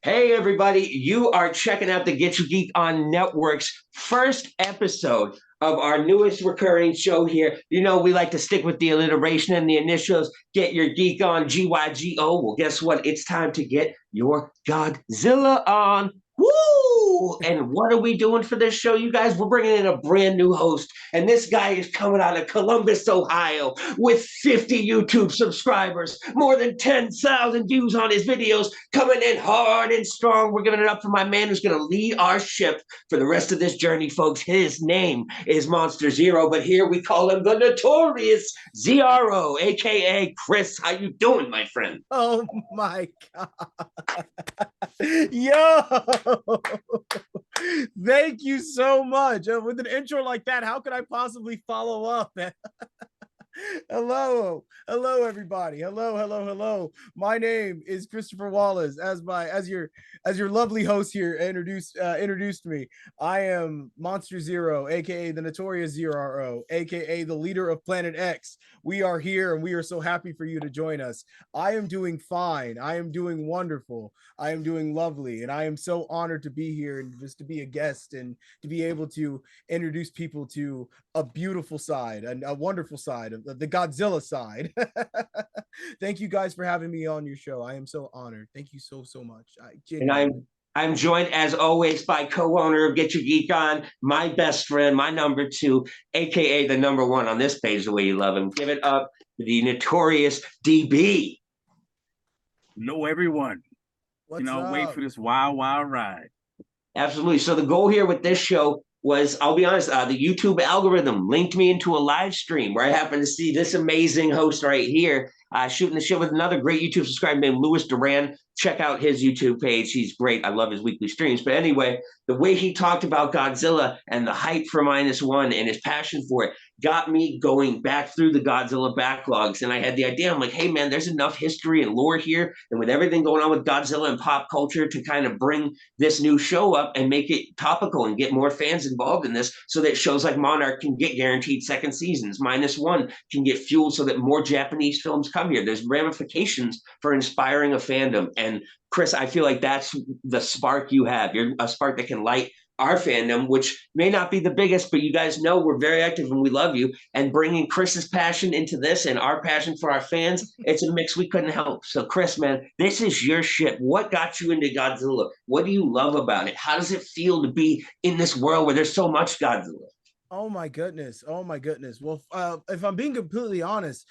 Hey, everybody, you are checking out the Get Your Geek on Network's first episode of our newest recurring show here. You know, we like to stick with the alliteration and the initials. Get Your Geek on, GYGO. Well, guess what? It's time to get your Godzilla on. Woo! And what are we doing for this show, you guys? We're bringing in a brand new host, and this guy is coming out of Columbus, Ohio, with 50 YouTube subscribers, more than 10,000 views on his videos, coming in hard and strong. We're giving it up for my man who's going to lead our ship for the rest of this journey, folks. His name is Monster Zero, but here we call him the notorious ZRO, aka Chris. How you doing, my friend? Oh my God. Yo, thank you so much. With an intro like that, how could I possibly follow up? Hello everybody. Hello. My name is Christopher Wallace. As your lovely host here introduced me. I am Monster Zero, aka the notorious Zero, aka the leader of Planet X. We are here and we are so happy for you to join us. I am doing fine. I am doing wonderful. I am doing lovely, and I am so honored to be here and just to be a guest and to be able to introduce people to a beautiful side and a wonderful side of the Godzilla side. Thank you guys for having me on your show. I am so honored. Thank you so much. And I'm joined as always by co-owner of Get Your Geek On, my best friend, my number two, aka the number one on this page, the way you love him. Give it up to the notorious DB. Hello, everyone. What's up? Wait for this wild ride. Absolutely. So the goal here with this show was, I'll be honest, the YouTube algorithm linked me into a live stream where I happened to see this amazing host right here shooting the shit with another great YouTube subscriber named Louis Duran. Check out his YouTube page. He's great. I love his weekly streams. But anyway, the way he talked about Godzilla and the hype for -1 and his passion for it got me going back through the Godzilla backlogs. And I had the idea, I'm like, hey, man, there's enough history and lore here. And with everything going on with Godzilla and pop culture to kind of bring this new show up and make it topical and get more fans involved in this so that shows like Monarch can get guaranteed second seasons. -1 can get fueled so that more Japanese films come here. There's ramifications for inspiring a fandom. And Chris, I feel like that's the spark you have. You're a spark that can light our fandom, which may not be the biggest, but you guys know we're very active and we love you. And bringing Chris's passion into this and our passion for our fans, it's a mix we couldn't help. So, Chris, man, this is your shit. What got you into Godzilla? What do you love about it? How does it feel to be in this world where there's so much Godzilla? Oh my goodness. Well, if I'm being completely honest,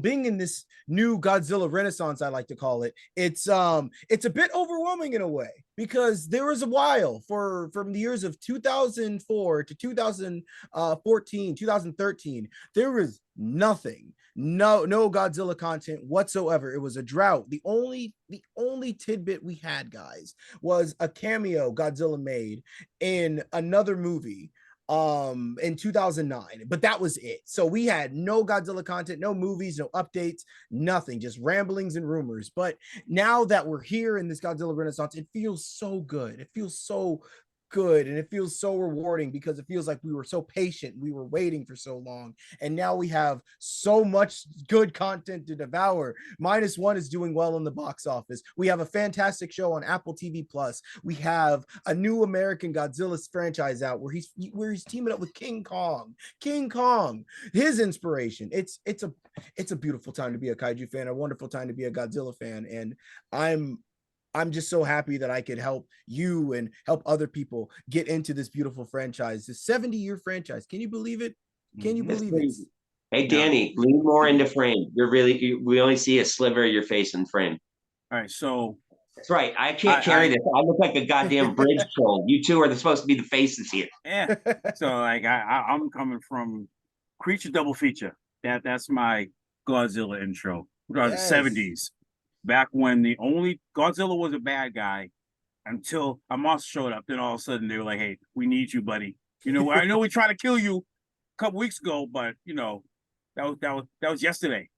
being in this new Godzilla renaissance, I like to call it, it's a bit overwhelming in a way, because there was a while from the years of 2004 to 2014, 2013, there was nothing, no Godzilla content whatsoever. It was a drought. The only tidbit we had, guys, was a cameo Godzilla made in another movie in 2009, but that was it. So we had no Godzilla content, no movies, no updates, nothing, just ramblings and rumors. But now that we're here in this Godzilla renaissance, it feels so good. It feels so good, and it feels so rewarding, because it feels like we were so patient, we were waiting for so long, and now we have so much good content to devour. -1 is doing well in the box office. We have a fantastic show on Apple TV Plus. We have a new American Godzilla franchise out where he's teaming up with King Kong, his inspiration. It's a beautiful time to be a kaiju fan, a wonderful time to be a Godzilla fan, and I'm just so happy that I could help you and help other people get into this beautiful franchise, this 70-year franchise. Can you believe it? Can you believe it? Hey, Danny, lean more into frame. We only see a sliver of your face in frame. All right, so that's right. I can't carry this. I look like a goddamn bridge troll. You two are supposed to be the faces here. Yeah. So like I'm coming from Creature Double Feature. That's my Godzilla intro. Yes. The 70s. Back when the only Godzilla was a bad guy until a monster showed up. Then all of a sudden they were like, hey, we need you, buddy. I know we tried to kill you a couple weeks ago, but that was yesterday.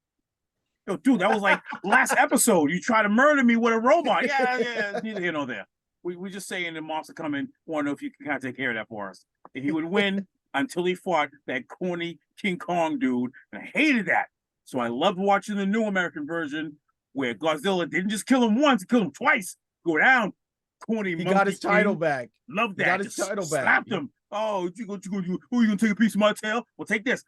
Yo, dude, that was like last episode. You tried to murder me with a robot. Yeah, neither here nor there. We just saying the monster coming, want to know if you can kind of take care of that for us. And he would win until he fought that corny King Kong dude. And I hated that. So I loved watching the new American version where Godzilla didn't just kill him once, kill him twice, go down, corny. He got his title king. back. Love that. He got his Just title back. slapped him. Oh, you gonna take a piece of my tail? Well, take this.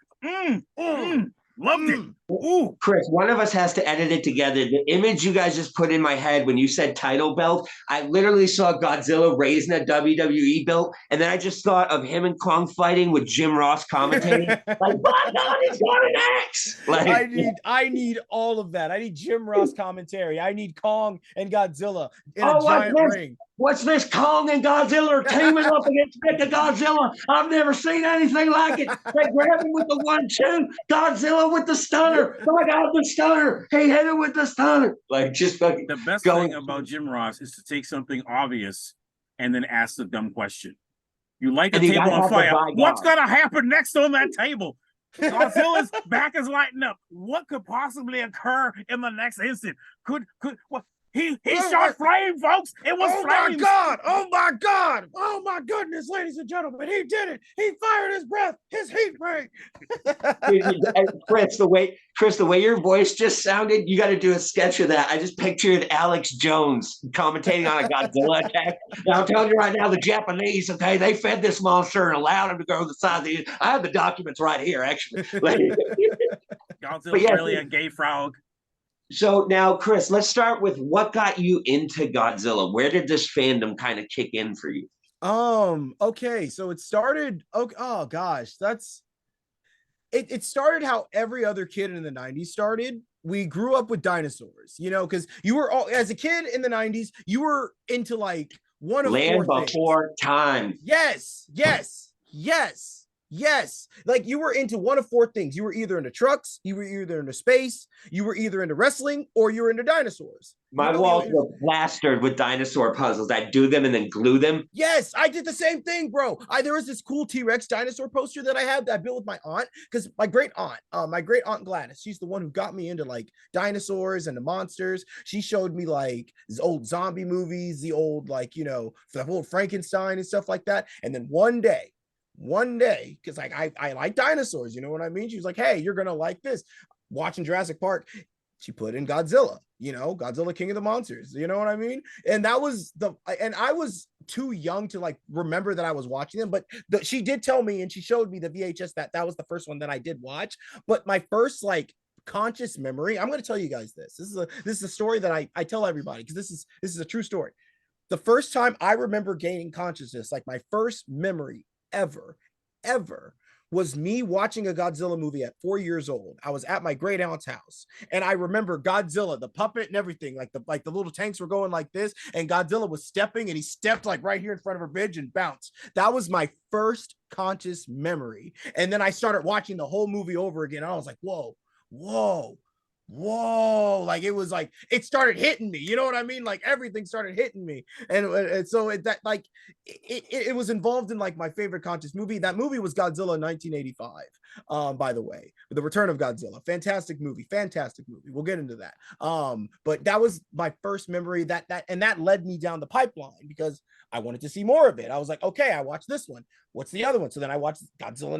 Loved it. Ooh. Chris, one of us has to edit it together. The image you guys just put in my head when you said title belt, I literally saw Godzilla raising a WWE belt, and then I just thought of him and Kong fighting with Jim Ross commentating. Like, my God, he's got an axe! Like, I need all of that. I need Jim Ross commentary. I need Kong and Godzilla in a giant ring. What's this? Kong and Godzilla are teaming up against Godzilla. I've never seen anything like it. They grab him with the 1-2. Godzilla with the stunner. My God, the stunner. He hit him with the stunner. Like, just fucking. The best thing about Jim Ross is to take something obvious and then ask the dumb question. You light the table on fire. What's gonna happen next on that table? Godzilla's back is lighting up. What could possibly occur in the next instant? What? He shot flame, folks. It was flames. My God! Oh my God! Oh my goodness, ladies and gentlemen, he did it. He fired his breath, his heat ray. Chris, the way your voice just sounded, you got to do a sketch of that. I just pictured Alex Jones commentating on a Godzilla attack. Now, I'm telling you right now, the Japanese, okay, they fed this monster and allowed him to go to the side of the. I have the documents right here, actually. Godzilla's really a gay frog. So now, Chris, let's start with what got you into Godzilla. Where did this fandom kind of kick in for you? Okay, so it started. Oh gosh, it started how every other kid in the 90s started. We grew up with dinosaurs, because you were all, as a kid in the 90s, you were into like one of Land four Before Time. Yes. Like you were into one of four things. You were either into trucks, you were either into space, you were either into wrestling, or you were into dinosaurs. My walls were plastered with dinosaur puzzles. I'd do them and then glue them. Yes, I did the same thing, bro. There was this cool T-Rex dinosaur poster that I had that I built with my aunt, because my great aunt Gladys, she's the one who got me into like dinosaurs and the monsters. She showed me like these old zombie movies, the old the old Frankenstein and stuff like that. And then one day, because like I like dinosaurs, you know what I mean? She was like, hey, you're gonna like this. Watching Jurassic Park, she put in Godzilla, Godzilla King of the Monsters, you know what I mean? And that was and I was too young to like remember that I was watching them, but she did tell me, and she showed me the VHS that was the first one that I did watch. But my first like conscious memory, I'm going to tell you guys this is a story that I tell everybody, because this is a true story. The first time I remember gaining consciousness, like my first memory ever was me watching a Godzilla movie at 4 years old. I was at my great aunt's house, and I remember Godzilla, the puppet and everything, like the little tanks were going like this, and Godzilla was stepping, and he stepped like right here in front of her bridge and bounced. That was my first conscious memory. And then I started watching the whole movie over again. And I was like, whoa, like it was like it started hitting me, you know what I mean? Like everything started hitting me, and so it was involved in like my favorite conscious movie. That movie was Godzilla 1985, by the way, The Return of Godzilla. Fantastic movie. We'll get into that. But that was my first memory, that led me down the pipeline, because I wanted to see more of it. I was like, okay, I watched this one. What's the other one? So then I watched Godzilla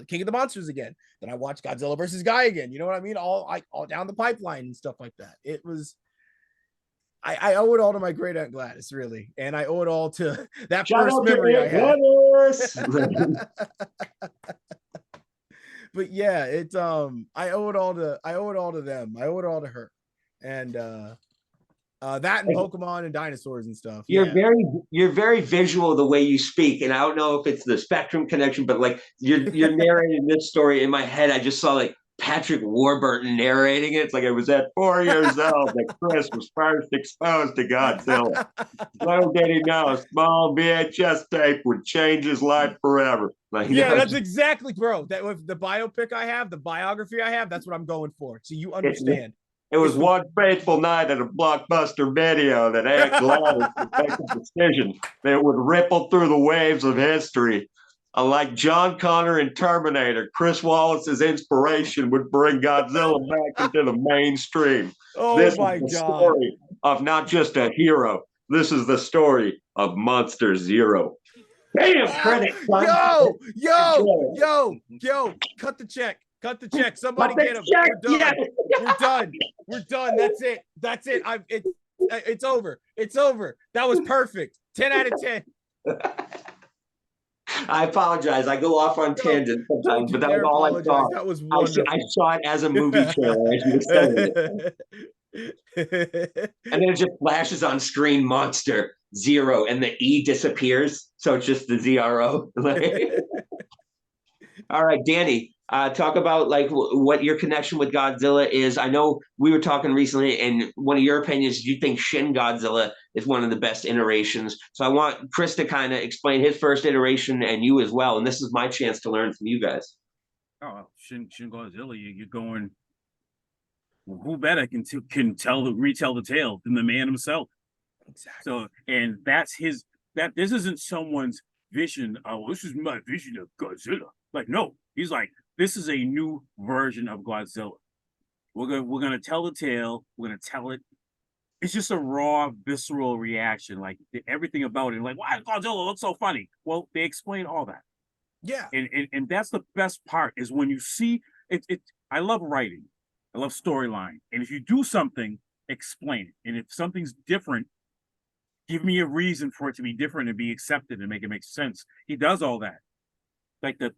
King of the Monsters again. Then I watched Godzilla versus Guy again. You know what I mean? All down the pipeline and stuff like that. It was, I owe it all to my great aunt Gladys, really, and I owe it all to that first memory I had. But yeah, I owe it all to them. I owe it all to her, and that and Pokemon and dinosaurs and stuff. You're very visual the way you speak, and I don't know if it's the Spectrum connection, but like you're narrating this story in my head. I just saw like Patrick Warburton narrating it. It's like I was at 4 years old that Chris was first exposed to Godzilla. Little did he know, a small VHS tape would change his life forever. Like, that's exactly, bro. That with the biopic I have, the biography I have, that's what I'm going for. So you understand. It was one fateful night at a Blockbuster Video that Aunt Gladys would make a decision that would ripple through the waves of history. Like John Connor in Terminator, Chris Wallace's inspiration would bring Godzilla back into the mainstream. This is the story of not just a hero. This is the story of Monster Zero. Damn, credit. Yo, cut the check. Somebody get him. We're done. We're done. That's it. It's over. It's over. That was perfect. 10 out of 10. I apologize. I go off on tangents sometimes, but that was all I saw. That was wonderful. I saw it as a movie trailer as you were saying it. And then it just flashes on screen Monster Zero and the E disappears. So it's just the ZRO. All right, Danny, talk about like what your connection with Godzilla is. I know we were talking recently, and one of your opinions, you think Shin Godzilla is one of the best iterations. So I want Chris to kind of explain his first iteration and you as well. And this is my chance to learn from you guys. Oh, Shin Godzilla, you're going. Well, who better can retell the tale than the man himself? Exactly. So, and that's his. That this isn't someone's vision. Oh, this is my vision of Godzilla. Like, no, he's like, this is a new version of Godzilla. We're gonna tell the tale. We're gonna tell it. It's just a raw, visceral reaction. Like everything about it. Like, why does Godzilla look so funny? Well, they explain all that. Yeah. And that's the best part is when you see it. I love writing. I love storyline. And if you do something, explain it. And if something's different, give me a reason for it to be different and be accepted and make it make sense. He does all that. Like the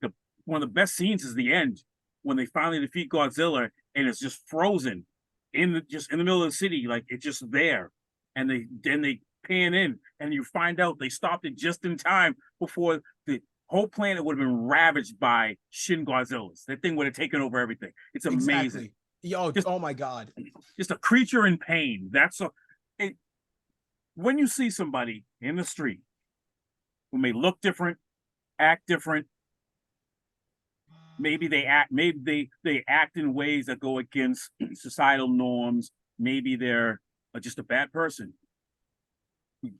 one of the best scenes is the end when they finally defeat Godzilla and it's just frozen in the middle of the city, like it's just there. And they pan in and you find out they stopped it just in time before the whole planet would have been ravaged by Shin Godzillas. That thing would have taken over everything. It's amazing. Exactly. Yo, oh my God. Just a creature in pain. When you see somebody in the street who may look different, act different, maybe they act in ways that go against societal norms, maybe they're just a bad person.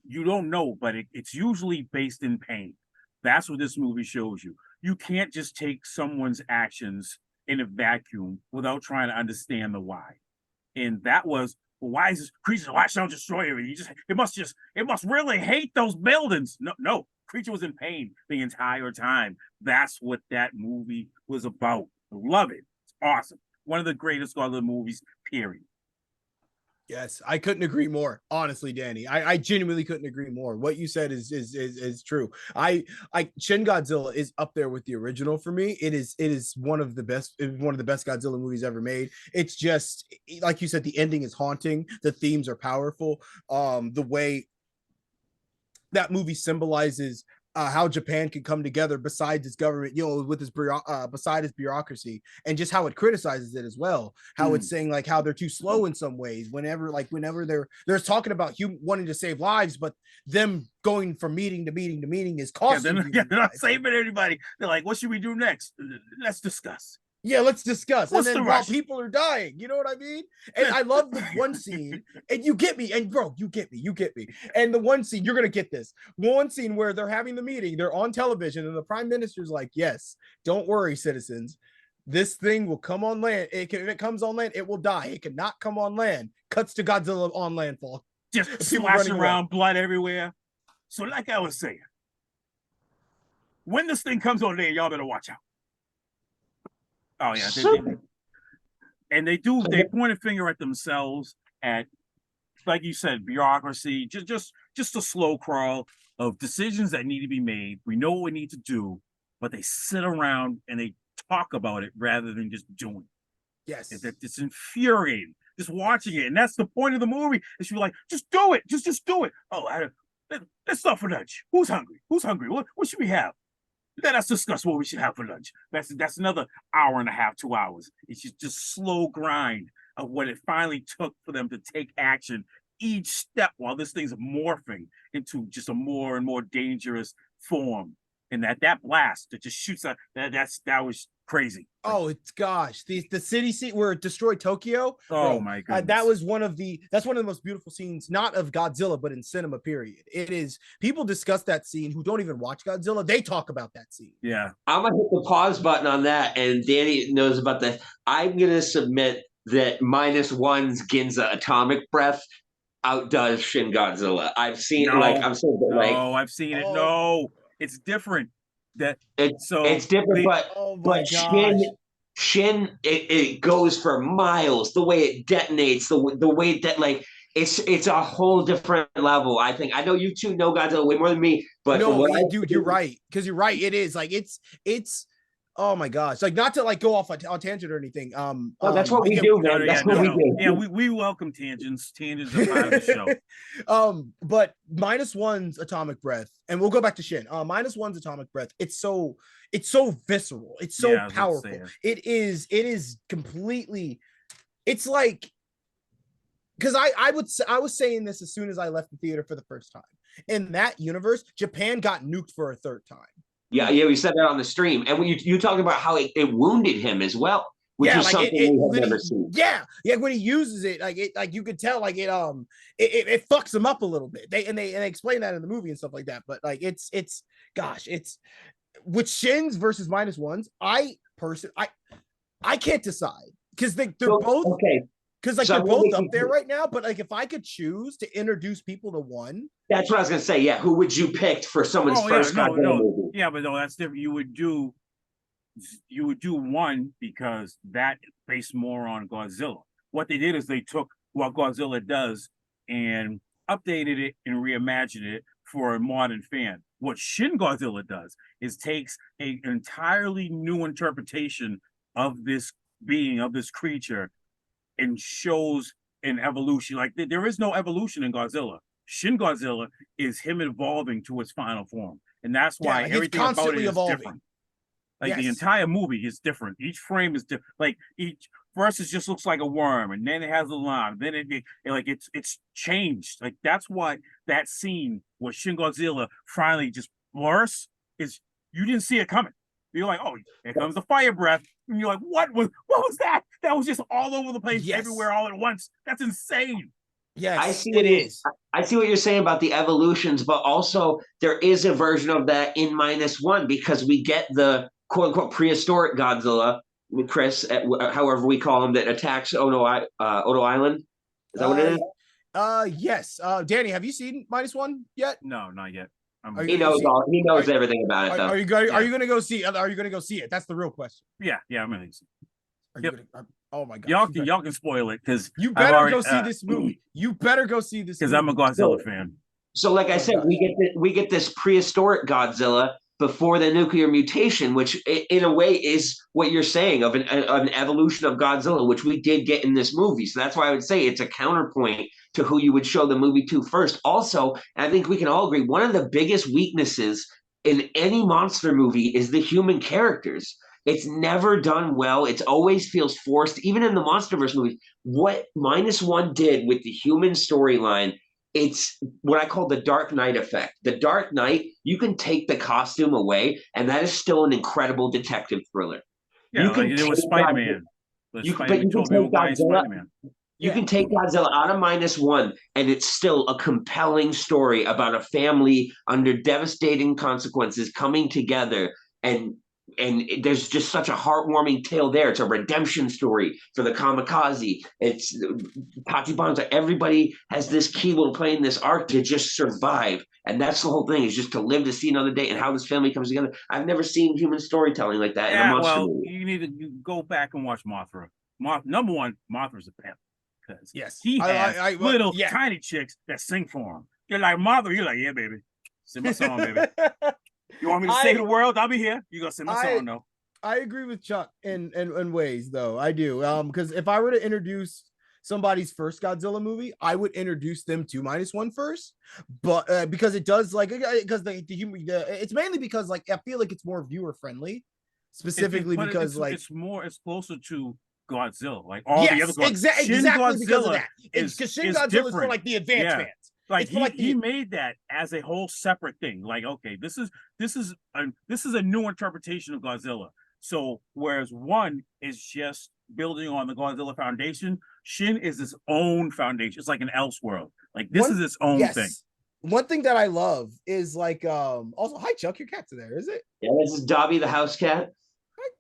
You don't know, but it's usually based in pain. That's what this movie shows you. You can't just take someone's actions in a vacuum without trying to understand the why. And that was, well, why is this creature, why shall destroy everything? It must really hate those buildings. No, creature was in pain the entire time. That's what that movie was about. I love it. It's awesome. One of the greatest Godzilla movies, period. Yes, I couldn't agree more. Honestly, Danny, I genuinely couldn't agree more. What you said is true. Shin Godzilla is up there with the original for me. It is one of the best Godzilla movies ever made. It's just like you said, the ending is haunting. The themes are powerful. The way that movie symbolizes how Japan can come together besides its government, with its beside its bureaucracy, and just how it criticizes it as well. How it's saying like how they're too slow in some ways. Whenever they're talking about wanting to save lives, but them going from meeting to meeting to meeting is costing. They're not saving anybody. They're like, what should we do next? Let's discuss. Yeah, let's discuss. What's and then the while rush? people are dying, you know what I mean? And I love the one scene, and you get me, and bro, you get me. And the one scene, you're gonna get this. One scene where they're having the meeting, they're on television, and the prime minister's like, yes, don't worry, citizens. This thing will come on land. If it comes on land, it will die. It cannot come on land. Cuts to Godzilla on landfall. Just splashing around, blood everywhere. So like I was saying, when this thing comes on land, y'all better watch out. Oh yeah, they point a finger at themselves, at, like you said, bureaucracy, just a slow crawl of decisions that need to be made. We know what we need to do, but they sit around and they talk about it rather than just doing it. Yes, it's infuriating just watching it, and that's the point of the movie. Is you're like, just do it, just do it. Oh, let's stop for lunch. Who's hungry? What should we have? Let us discuss what we should have for lunch. That's another hour and a half, 2 hours. It's just slow grind of what it finally took for them to take action each step while this thing's morphing into just a more and more dangerous form. And that blast that just shoots out, that was crazy. Oh, it's gosh, the city scene where it destroyed Tokyo. Oh my goodness, that's one of the most beautiful scenes, not of Godzilla, but in cinema. Period. It is. People discuss that scene who don't even watch Godzilla. They talk about that scene. Yeah, I'm gonna hit the pause button on that, and Danny knows about that. I'm gonna submit that -1's Ginza atomic breath outdoes Shin Godzilla. I've seen I've seen it. No, it's different. It's different, but Shin it goes for miles. The way it detonates, the way that it's a whole different level. I think I know you two know Godzilla way more than me, but from No, what I dude, you're right. Because you're right. It is like it's oh my gosh. Like not to like go off on tangent or anything. no, that's what we do, man. That's what we do. Yeah, we welcome tangents. Tangents are part of the show. But -1's atomic breath, and we'll go back to Shin. -1's atomic breath. It's so visceral. It's so powerful. It is completely. It's like because I was saying this as soon as I left the theater for the first time. In that universe, Japan got nuked for a third time. Yeah, we said that on the stream, and when you talking about how it wounded him as well, which is something we have never seen. Yeah, when he uses it, like you could tell, like it fucks him up a little bit. They explain that in the movie and stuff like that. But like it's with Shins versus -1's. I can't decide because they're both okay. Because like they're both up there right now, but like if I could choose to introduce people to one, that's what I was gonna say. Yeah, who would you pick for someone's first Godzilla movie? Yeah, but no, that's different. You would do one because that based more on Godzilla. What they did is they took what Godzilla does and updated it and reimagined it for a modern fan. What Shin Godzilla does is takes an entirely new interpretation of this being, of this creature, and shows an evolution. Like there is no evolution in Godzilla. Shin Godzilla is him evolving to its final form, and that's why everything about it is different. Like the entire movie is different. Each frame is different. Like first it just looks like a worm, and then it has a line. Then it's changed. Like that's why that scene where Shin Godzilla finally just bursts is you didn't see it coming. You're like, oh, here comes the fire breath. And you're like, what was that? That was just all over the place, everywhere, all at once. That's insane. Yes, I see what you're saying about the evolutions, but also there is a version of that in -1 because we get the quote unquote prehistoric Godzilla with Chris, however we call him, that attacks Odo Island. Is that what it is? Yes. Danny, have you seen -1 yet? No, not yet. He knows everything about it, though. Are you going to go see? Are you going to go see it? That's the real question. Yeah, I'm going to see it. Oh my god! Y'all can spoil it because you better go see this movie. You better go see this because I'm a Godzilla fan. So, like I said, we get this prehistoric Godzilla before the nuclear mutation, which in a way is what you're saying of an evolution of Godzilla, which we did get in this movie. So that's why I would say it's a counterpoint to who you would show the movie to first. Also, I think we can all agree one of the biggest weaknesses in any monster movie is the human characters. It's never done well. It always feels forced. Even in the MonsterVerse movies, what -1 did with the human storyline, it's what I call the Dark Knight effect. The Dark Knight, you can take the costume away, and that is still an incredible detective thriller. Yeah, it was Spider-Man. You can take Godzilla out of -1, and it's still a compelling story about a family under devastating consequences coming together, and there's just such a heartwarming tale there. It's a redemption story for the kamikaze. It's Tachibana. Everybody has this key role playing this arc to just survive. And that's the whole thing, is just to live to see another day and how this family comes together. I've never seen human storytelling like that in a monster movie. You need to go back and watch Mothra. Number one, Mothra's a pimp. Because he has little tiny chicks that sing for him. You're like, Mothra, you're like, yeah, baby. Sing my song, baby. You want me to save the world? I'll be here. You're going to sing my song, though. I agree with Chuck in ways, though. I do. Because if I were to introduce somebody's first Godzilla movie, I would introduce them to -1 first. But because it does, like, because it's mainly because, like, I feel like it's more viewer friendly, specifically because it's closer to Godzilla, like all the other Godzilla. Exactly because of that. Because Shin Godzilla is for like the advanced fans. Like he made that as a whole separate thing. Like, okay, this is a new interpretation of Godzilla. So whereas one is just building on the Godzilla foundation, Shin is its own foundation. It's like an Elseworld. Like this is its own thing. One thing that I love is like also, hi Chuck, your cat's there, is it? Yeah, this is Dobby the house cat.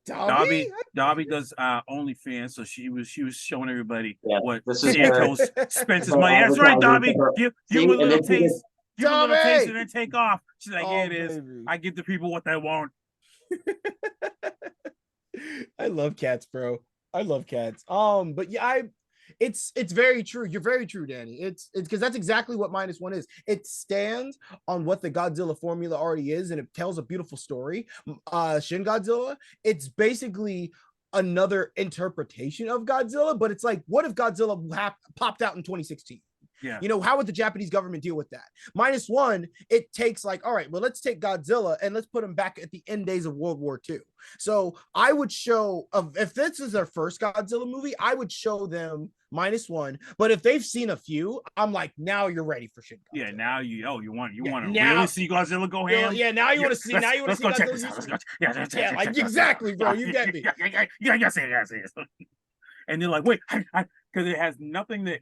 Hi, Dobby does OnlyFans, so she was showing everybody what Santos spends his money. That's right, Dobby. Give a little taste. Give a little taste and then take off. She's like, yeah, it is. I give the people what they want. I love cats, bro. I love cats. But yeah, It's very true. You're very true, Danny. It's because that's exactly what -1 is. It stands on what the Godzilla formula already is, and it tells a beautiful story. Shin Godzilla, it's basically another interpretation of Godzilla, but it's like, what if Godzilla popped out in 2016? Yeah. You know, how would the Japanese government deal with that? -1, it takes like, all right, well, let's take Godzilla and let's put him back at the end days of World War II. So I would show, if this is their first Godzilla movie, I would show them -1. But if they've seen a few, I'm like, now you're ready for Shin Godzilla. Yeah, now you want to really see Godzilla go ham? Yeah, now you want to see. Now you want to see Godzilla. Yeah, like exactly, bro. You get me. Yeah, see it. And they're like, wait, because it has nothing that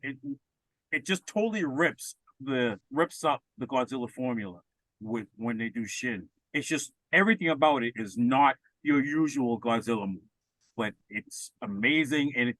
it just totally rips up the Godzilla formula with when they do Shin. It's just everything about it is not your usual Godzilla movie, but it's amazing, and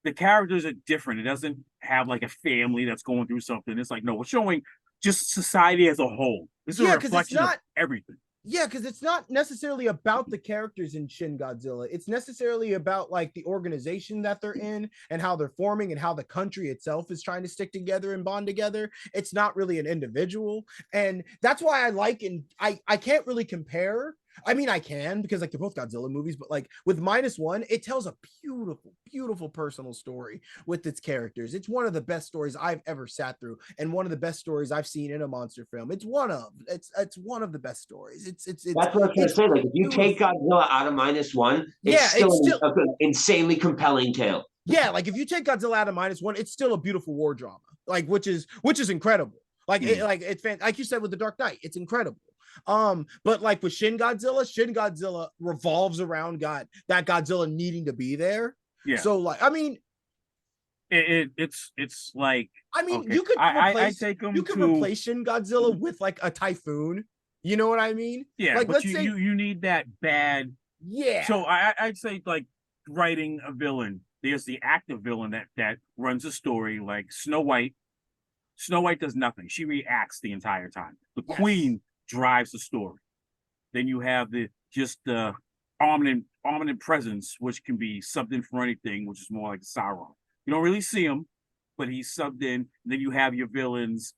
the characters are different. It doesn't have like a family that's going through something. It's like, no, we're showing just society as a whole. This is a reflection of everything. Yeah, because it's not necessarily about the characters in Shin Godzilla. It's necessarily about like the organization that they're in and how they're forming and how the country itself is trying to stick together and bond together. It's not really an individual. And that's why I like, and I can't really compare. I mean, I can, because like they're both Godzilla movies, but like with -1, it tells a beautiful personal story with its characters. It's one of the best stories I've ever sat through, and one of the best stories I've seen in a monster film. It's one of the best stories. It's that's what I was gonna say. Like, if you take Godzilla out of -1, it's still an insanely compelling tale. Yeah, like if you take Godzilla out of -1, it's still a beautiful war drama, like which is incredible. Like it's like you said with The Dark Knight, it's incredible. But like with Shin Godzilla revolves around that Godzilla needing to be there. Yeah. So like, I mean, it's like, I mean, okay. you could replace, I take them replace Shin Godzilla with like a typhoon. You know what I mean? Yeah, like, but you need that bad. Yeah. So I'd say like writing a villain. There's the active villain that runs a story, like Snow White. Snow White does nothing. She reacts the entire time. The Queen drives the story. Then you have the ominous presence, which can be subbed in for anything, which is more like Sauron. You don't really see him, but he's subbed in. Then you have your villains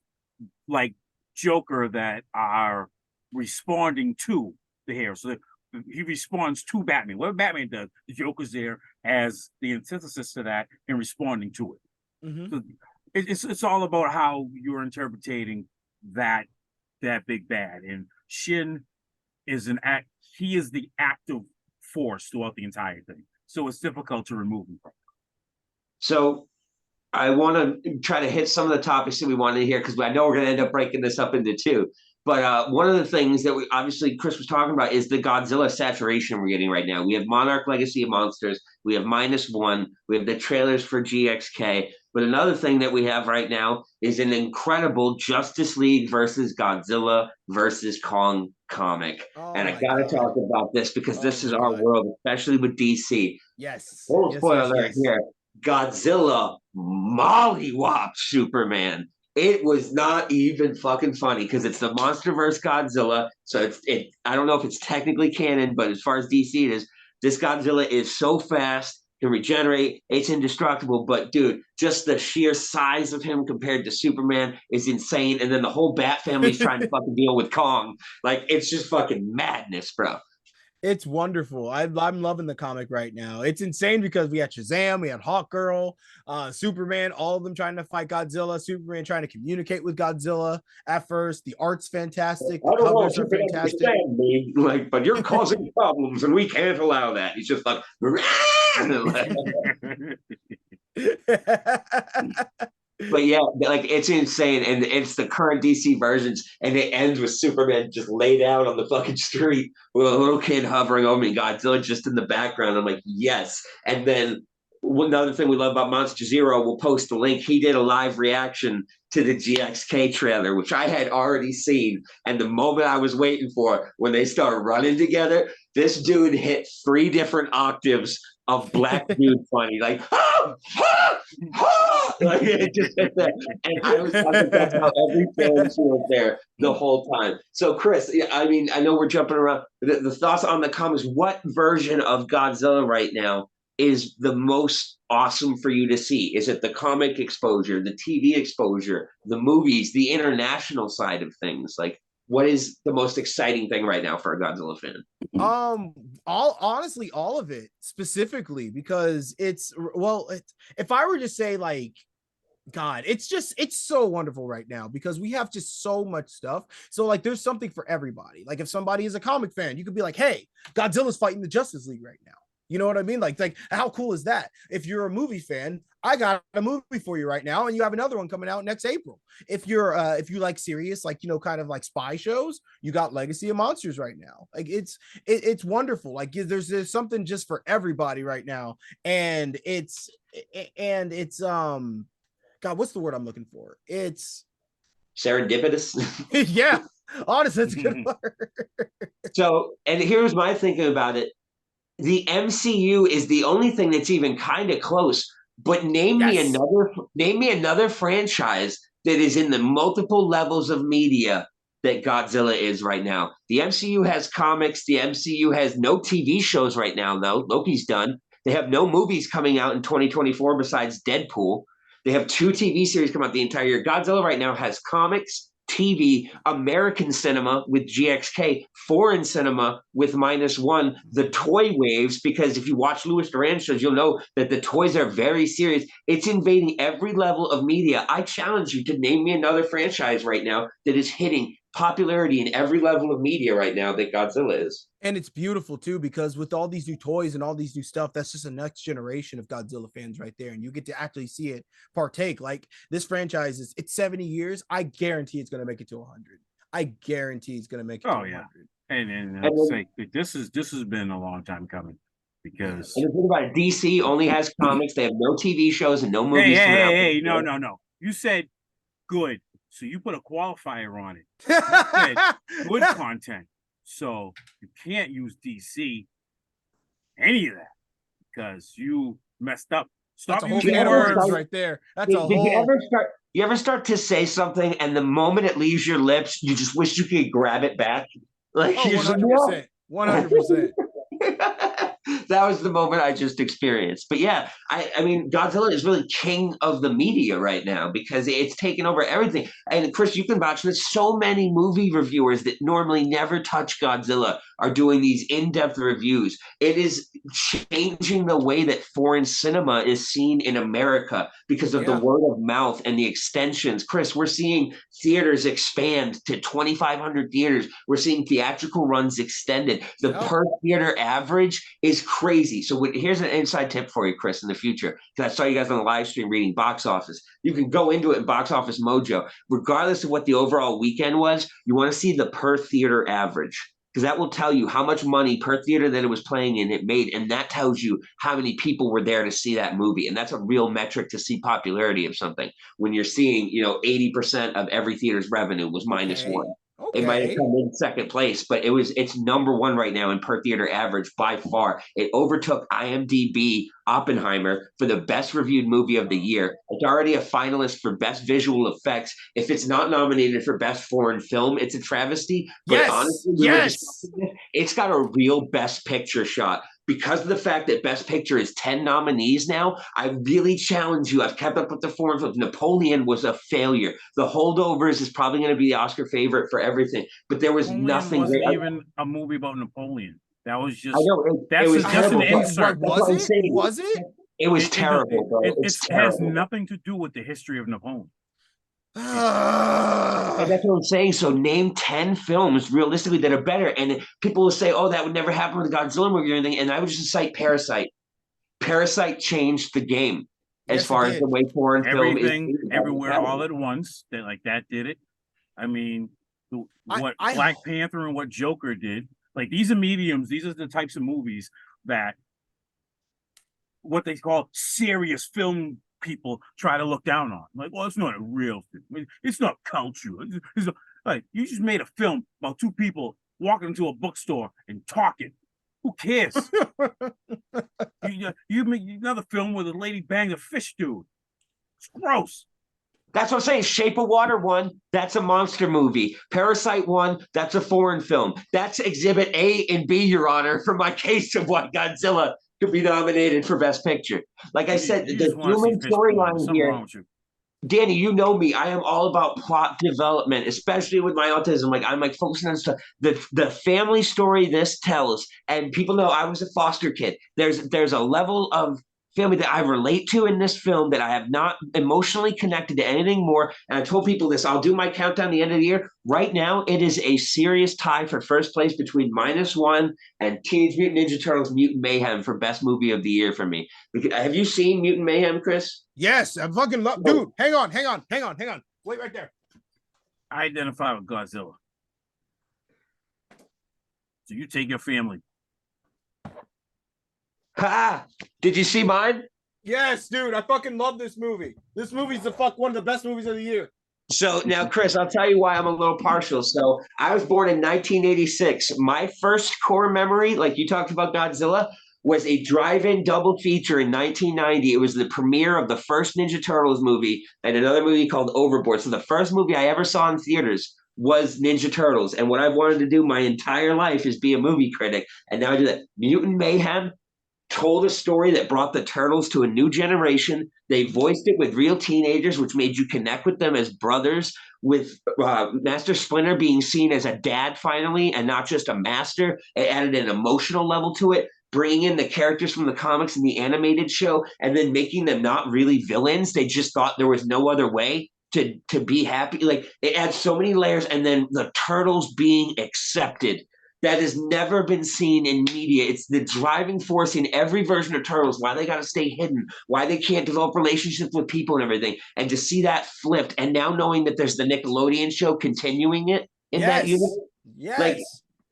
like Joker that are responding to the hero. So he responds to Batman. What Batman does, the Joker's there as the antithesis to that and responding to it. Mm-hmm. So it's all about how you're interpreting that big bad. And Shin is he is the active force throughout the entire thing. So it's difficult to remove him from. So I want to try to hit some of the topics that we wanted to hear, because I know we're going to end up breaking this up into two. But one of the things that we obviously Chris was talking about is the Godzilla saturation we're getting right now. We have Monarch Legacy of Monsters. We have -1. We have the trailers for GXK. But another thing that we have right now is an incredible Justice League versus Godzilla versus Kong comic. And I got to talk about this because this is our world, especially with DC. Yes. Full spoiler alert here. Godzilla mollywopped Superman. It was not even fucking funny because it's the MonsterVerse Godzilla. So I don't know if it's technically canon, but as far as DC it is, this Godzilla is so fast, can regenerate, it's indestructible. But dude, just the sheer size of him compared to Superman is insane. And then the whole Bat family's trying to fucking deal with Kong. Like, it's just fucking madness, bro. It's wonderful. I'm loving the comic right now. It's insane because we had Shazam, we had Hawkgirl, Superman, all of them trying to fight Godzilla, Superman trying to communicate with Godzilla at first. The art's fantastic. The covers are fantastic. Me, like, but you're causing problems and we can't allow that. He's just like, but yeah, like, it's insane, and it's the current DC versions, and it ends with Superman just laid out on the fucking street with a little kid hovering over me, Godzilla just in the background. I'm like, yes. And then another thing we love about Monster Zero, we'll post a link. He did a live reaction to the GXK trailer, which I had already seen. And the moment I was waiting for, when they start running together, this dude hit 3 different octaves of black dude funny, like, like, it just hit that. And I think that's how every fan feels there the whole time. So Chris, I mean, I know we're jumping around. The thoughts on the comics, what version of Godzilla right now is the most awesome for you to see? Is it the comic exposure, the TV exposure, the movies, the international side of things? Like, what is the most exciting thing right now for a Godzilla fan? Honestly, all of it specifically, because if I were to say like, God, it's so wonderful right now because we have just so much stuff. So like there's something for everybody. Like if somebody is a comic fan, you could be like, hey, Godzilla's fighting the Justice League right now. You know what I mean? Like how cool is that? If you're a movie fan, I got a movie for you right now, and you have another one coming out next April. If you like serious, like, you know, kind of like spy shows, you got Legacy of Monsters right now. Like it's wonderful. Like there's something just for everybody right now, and it's God, what's the word I'm looking for? It's serendipitous. Yeah, honestly, that's a good word. So, and here's my thinking about it. The MCU is the only thing that's even kind of close. But name me another franchise that is in the multiple levels of media that Godzilla is right now. The MCU has comics. The MCU has no TV shows right now, though. Loki's done. They have no movies coming out in 2024 besides Deadpool. They have 2 TV series come out the entire year. Godzilla right now has comics, TV, American cinema with GXK, foreign cinema with -1, the toy waves, because if you watch Louis Duran shows, you'll know that the toys are very serious. It's invading every level of media. I challenge you to name me another franchise right now that is hitting popularity in every level of media right now that Godzilla is. And it's beautiful too, because with all these new toys and all these new stuff, that's just a next generation of Godzilla fans right there. And you get to actually see it partake. Like this franchise it's 70 years. I guarantee it's going to make it to 100. I guarantee it's going to make it to 100. Yeah. And I'd say this has been a long time coming, because and the thing about it, DC only has comics. They have no TV shows and no movies. Hey, no. You said good. So you put a qualifier on it. You said good content. So you can't use DC, any of that, because you messed up. Stop using words right there. That's a whole. You ever start to say something, and the moment it leaves your lips, you just wish you could grab it back? Like 100%. 100%. That was the moment I just experienced. But yeah, I mean, Godzilla is really king of the media right now because it's taken over everything. And Chris, you can vouch for this. So many movie reviewers that normally never touch Godzilla are doing these in-depth reviews. It is changing the way that foreign cinema is seen in America because of the word of mouth and the extensions. Chris, we're seeing theaters expand to 2,500 theaters. We're seeing theatrical runs extended. The per theater average is crazy. So here's an inside tip for you, Chris, in the future, because I saw you guys on the live stream reading box office. You can go into it in Box Office Mojo. Regardless of what the overall weekend was, you want to see the per theater average, because that will tell you how much money per theater that it was playing in it made, and that tells you how many people were there to see that movie. And that's a real metric to see popularity of something. When you're seeing, 80% of every theater's revenue was -1. Okay. It might have come in second place, but it's number one right now in per theater average by far. It overtook IMDb Oppenheimer for the best reviewed movie of the year. It's already a finalist for best visual effects. If it's not nominated for best foreign film, it's a travesty. But honestly, it's got a real best picture shot. Because of the fact that Best Picture is 10 nominees now, I really challenge you. I've kept up with the foreign films. Napoleon was a failure. The Holdovers is probably going to be the Oscar favorite for everything. But there was nothing. It wasn't even a movie about Napoleon. That was just. I know. It was just an insert. Was it? It was terrible, bro. It has nothing to do with the history of Napoleon. And that's what I'm saying. So name 10 films realistically that are better. And people will say, oh, that would never happen with a Godzilla movie or anything. And I would just cite Parasite. Parasite changed the game as far as the way foreign film is. Everywhere, all at once. That did it. I mean, what Black Panther and what Joker did. Like, these are mediums. These are the types of movies that what they call serious film people try to look down on. Like, well, it's not a real film. It's not culture. Like, you just made a film about 2 people walking into a bookstore and talking. Who cares? you make another film where the lady banged a fish dude. It's gross. That's what I'm saying. Shape of Water 1, that's a monster movie. Parasite 1, that's a foreign film. That's Exhibit A and B, Your Honor, for my case of why Godzilla to be nominated for Best Picture. Like I said, You the just want to see human fish porn. There's storyline something here. wrong with you. Danny, you know me. I am all about plot development, especially with my autism. Like I'm like focusing on stuff. The family story this tells, and people know I was a foster kid. There's a level of family that I relate to in this film that I have not emotionally connected to anything more. And I told people this. I'll do my countdown the end of the year. Right now, it is a serious tie for first place between -1 and Teenage Mutant Ninja Turtles: Mutant Mayhem for best movie of the year for me. Have you seen Mutant Mayhem, Chris? Yes, I fucking love. Dude, hang on. Wait right there. I identify with Godzilla. So you take your family. Ha! Did you see mine? Yes, dude, I fucking love this movie. This movie's one of the best movies of the year. So now, Chris, I'll tell you why I'm a little partial. So I was born in 1986. My first core memory, like you talked about Godzilla, was a drive-in double feature in 1990. It was the premiere of the first Ninja Turtles movie and another movie called Overboard. So the first movie I ever saw in theaters was Ninja Turtles. And what I've wanted to do my entire life is be a movie critic. And now I do that. Mutant Mayhem told a story that brought the Turtles to a new generation. They voiced it with real teenagers, which made you connect with them as brothers, with Master Splinter being seen as a dad finally and not just a master. It added an emotional level to it, bringing in the characters from the comics and the animated show, and then making them not really villains. They just thought there was no other way to be happy. Like, it adds so many layers, and then the Turtles being accepted that has never been seen in media. It's the driving force in every version of Turtles, why they got to stay hidden, why they can't develop relationships with people and everything. And to see that flipped, and now knowing that there's the Nickelodeon show continuing it in that universe, like,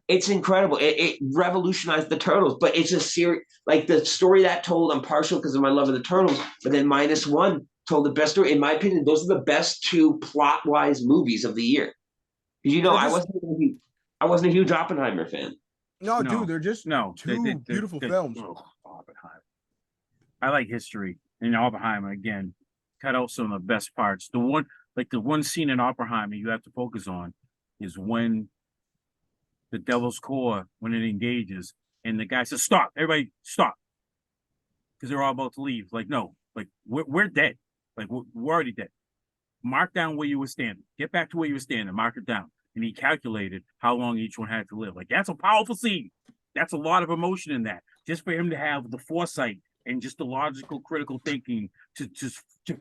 it's incredible. It revolutionized the Turtles, but it's a series, like the story that told, I'm partial because of my love of the Turtles, but then -1 told the best story. In my opinion, those are the best two plot-wise movies of the year. You know, I wasn't a huge Oppenheimer fan. No, dude, they're just two beautiful films. Oppenheimer. I like history, and Oppenheimer again cut out some of the best parts. The one scene in Oppenheimer you have to focus on is when the Devil's Core, when it engages, and the guy says, "Stop, everybody, stop," because they're all about to leave. Like, no, like we're dead. Like we're already dead. Mark down where you were standing. Get back to where you were standing. Mark it down. And he calculated how long each one had to live. Like, that's a powerful scene. That's a lot of emotion in that. Just for him to have the foresight and just the logical, critical thinking to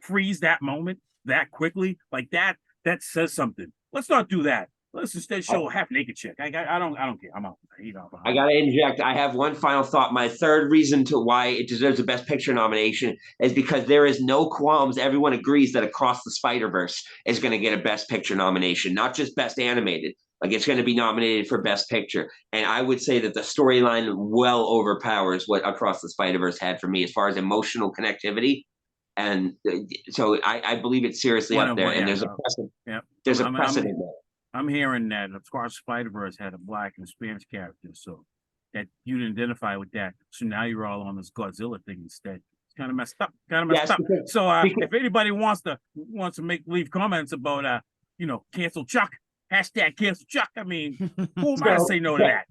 freeze that moment that quickly, like that says something. Let's not do that. Let's instead show a half-naked chick. I don't care. I'm out. I gotta interject. I have one final thought. My third reason to why it deserves a Best Picture nomination is because there is no qualms. Everyone agrees that Across the Spider-Verse is going to get a Best Picture nomination, not just Best Animated. Like, it's going to be nominated for Best Picture. And I would say that the storyline well overpowers what Across the Spider-Verse had for me as far as emotional connectivity. And so I believe it's seriously up there. And there's a precedent. Yeah. There's a precedent there. I'm hearing that Across Spider-Verse had a Black and Spanish character, so that you didn't identify with that. So now you're all on this Godzilla thing instead. It's kind of messed up. So if anybody wants to leave comments about cancel Chuck, #cancel Chuck. I mean, who am I to say no to that?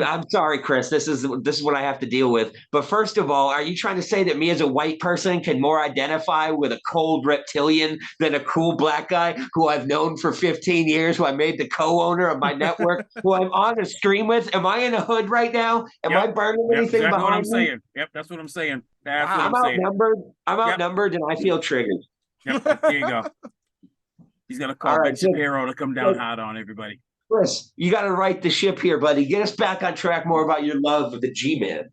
I'm sorry, Chris. This is what I have to deal with. But first of all, are you trying to say that me as a white person can more identify with a cold reptilian than a cool black guy who I've known for 15 years, who I made the co-owner of my network, who I'm on a stream with? Am I in a hood right now? Am I burning anything exactly behind what I'm me? saying. Yep, that's what I'm saying. I'm outnumbered. I'm outnumbered, and I feel triggered. Yep, there you go. He's gonna call Ben Shapiro to come down hard on everybody. Chris, you got to right the ship here, buddy. Get us back on track more about your love of the G-Man.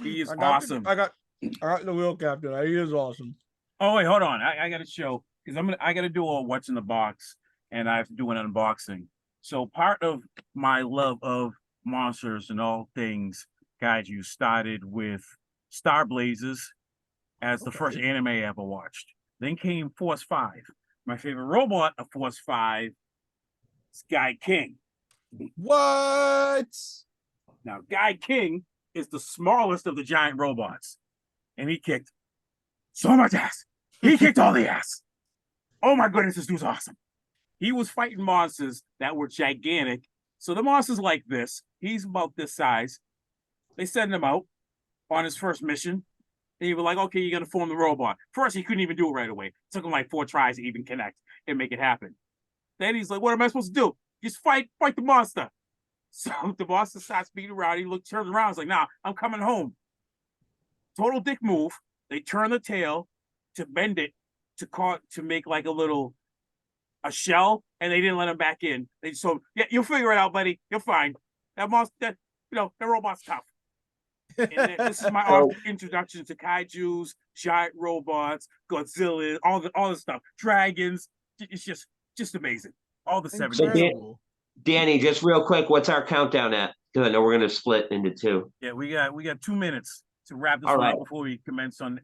He is awesome. I got the wheel captain. He is awesome. Oh wait, hold on. I got to show because I got to do a what's in the box, and I have to do an unboxing. So part of my love of monsters and all things, guys, you started with Star Blazers as the first anime I ever watched. Then came Force 5. My favorite robot of Force 5. Guy King. What? Now, Guy King is the smallest of the giant robots, and he kicked so much ass. He kicked all the ass. Oh my goodness, this dude's awesome. He was fighting monsters that were gigantic. So the monster's like this. He's about this size. They send him out on his first mission. And he was like, okay, you're going to form the robot. First, he couldn't even do it right away. It took him like 4 tries to even connect and make it happen. Then he's like, what am I supposed to do? Just fight the monster. So the monster starts beating around. He turns around. He's like, nah, I'm coming home. Total dick move. They turn the tail to bend it to make like a shell, and they didn't let him back in. They just told him, yeah, you'll figure it out, buddy. You're fine. That monster, that robot's tough. And this is my introduction to kaijus, giant robots, Godzilla, all the stuff, dragons. It's just amazing. All the 70s. So Danny, just real quick, what's our countdown at? Because I know we're going to split into 2. Yeah, we got 2 minutes to wrap this up before we commence on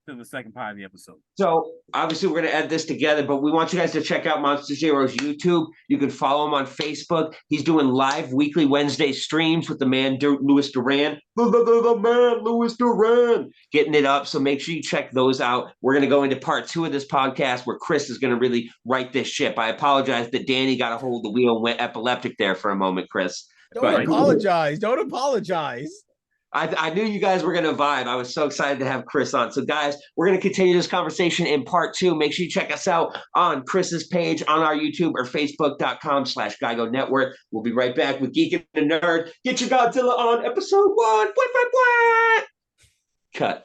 the second part of the episode. So obviously we're going to add this together, but we want you guys to check out Monster Zero's YouTube. You can follow him on Facebook. He's doing live weekly Wednesday streams with the man Louis Duran. The man Louis Duran getting it up. So make sure you check those out. We're going to go into part 2 of this podcast where Chris is going to really right this ship. I apologize that Danny got a hold of the wheel and went epileptic there for a moment, Chris. Don't apologize. Don't apologize. I knew you guys were going to vibe. I was so excited to have Chris on. So, guys, we're going to continue this conversation in part 2. Make sure you check us out on Chris's page on our YouTube or Facebook.com/Geigo Network. We'll be right back with Geek and the Nerd. Get your Godzilla on episode 1. Cut.